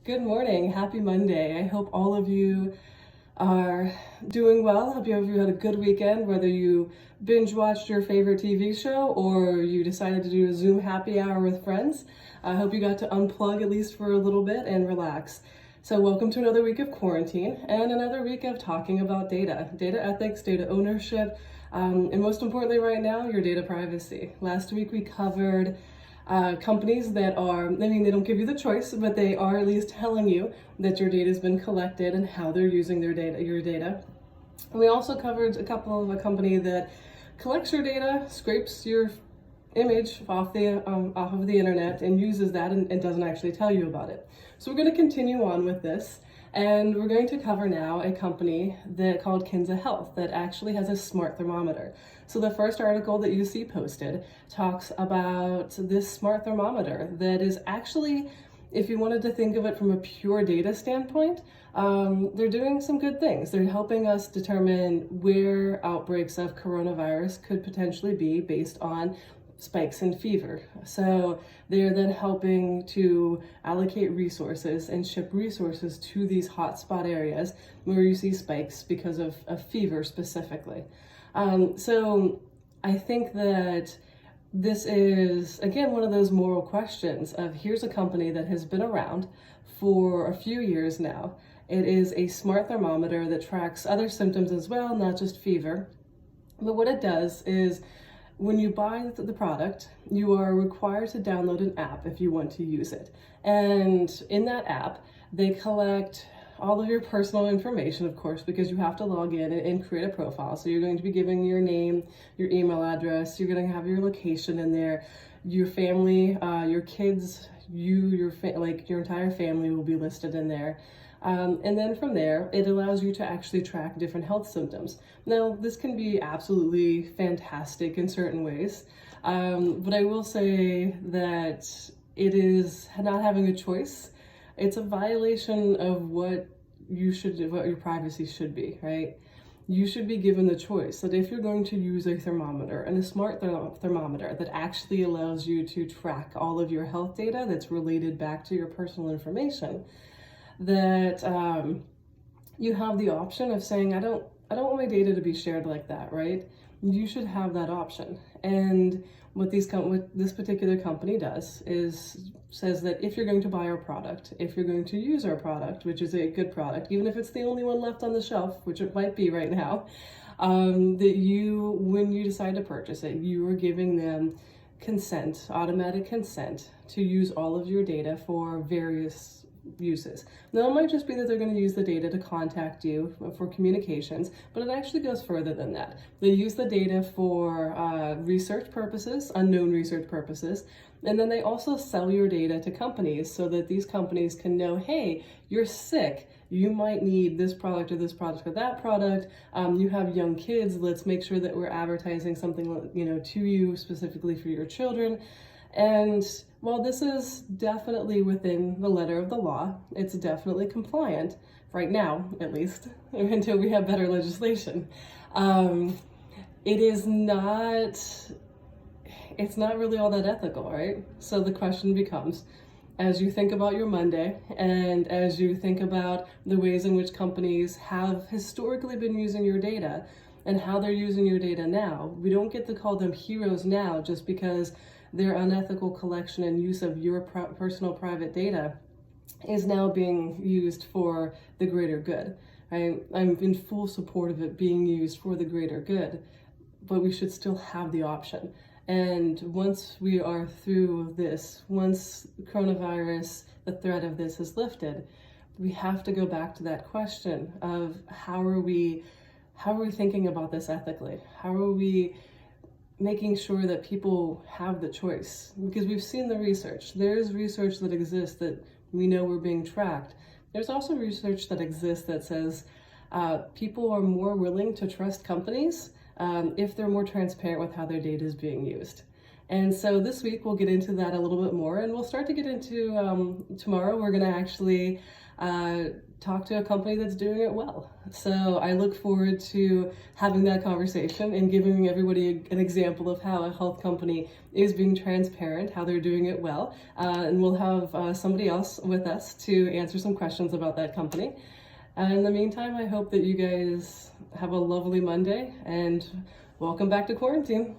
Good morning. Happy Monday. I hope all of you are doing well. I hope you had a good weekend, whether you binge watched your favorite TV show or you decided to do a Zoom happy hour with friends. I hope you got to unplug at least for a little bit and relax. So welcome to another week of quarantine and another week of talking about data ethics, data ownership, and most importantly right now, your data privacy. Last week we covered companies that are, they don't give you the choice, but they are at least telling you that your data has been collected and how they're using your data. We also covered a company that collects your data, scrapes your image off of the internet and uses that and doesn't actually tell you about it. So we're going to continue on with this. And we're going to cover now a company called Kinsa Health that actually has a smart thermometer. So the first article that you see posted talks about this smart thermometer that is actually, if you wanted to think of it from a pure data standpoint, they're doing some good things. They're helping us determine where outbreaks of coronavirus could potentially be based on spikes in fever. So they're then helping to allocate resources and ship resources to these hotspot areas where you see spikes because of fever specifically. So I think that this is, again, one of those moral questions of here's a company that has been around for a few years now. It is a smart thermometer that tracks other symptoms as well, not just fever. But what it does is when you buy the product, you are required to download an app if you want to use it. And in that app, they collect all of your personal information, of course, because you have to log in and create a profile. So you're going to be giving your name, your email address, you're going to have your location in there, your family, your kids, your entire family will be listed in there. And then from there, it allows you to actually track different health symptoms. Now, this can be absolutely fantastic in certain ways, but I will say that it is not having a choice. It's a violation of what your privacy should be, right? You should be given the choice that if you're going to use a thermometer and a smart thermometer that actually allows you to track all of your health data that's related back to your personal information, that you have the option of saying, I don't want my data to be shared like that, right? You should have that option. And what this particular company does is says that if you're going to buy our product, if you're going to use our product, which is a good product, even if it's the only one left on the shelf, which it might be right now, that when you decide to purchase it, you are giving them consent, automatic consent to use all of your data for various uses. Now, it might just be that they're going to use the data to contact you for communications, but it actually goes further than that. They use the data for research purposes, unknown research purposes, and then they also sell your data to companies so that these companies can know, hey, you're sick, you might need this product or that product, you have young kids, let's make sure that we're advertising something, to you specifically for your children. And while this is definitely within the letter of the law, it's definitely compliant, right now at least, until we have better legislation. It's not really all that ethical, right? So the question becomes, as you think about your Monday and as you think about the ways in which companies have historically been using your data and how they're using your data now, we don't get to call them heroes now just because their unethical collection and use of your personal private data is now being used for the greater good. I'm in full support of it being used for the greater good, but we should still have the option. And once we are through this, once coronavirus, the threat of this is lifted, we have to go back to that question of how are we thinking about this ethically? How are we making sure that people have the choice? Because we've seen the research. There's research that exists that we know we're being tracked. There's also research that exists that says people are more willing to trust companies if they're more transparent with how their data is being used. And so this week we'll get into that a little bit more, and we'll start to get into tomorrow. We're going to actually talk to a company that's doing it well. So I look forward to having that conversation and giving everybody an example of how a health company is being transparent, how they're doing it well. And we'll have somebody else with us to answer some questions about that company. And in the meantime, I hope that you guys have a lovely Monday and welcome back to quarantine.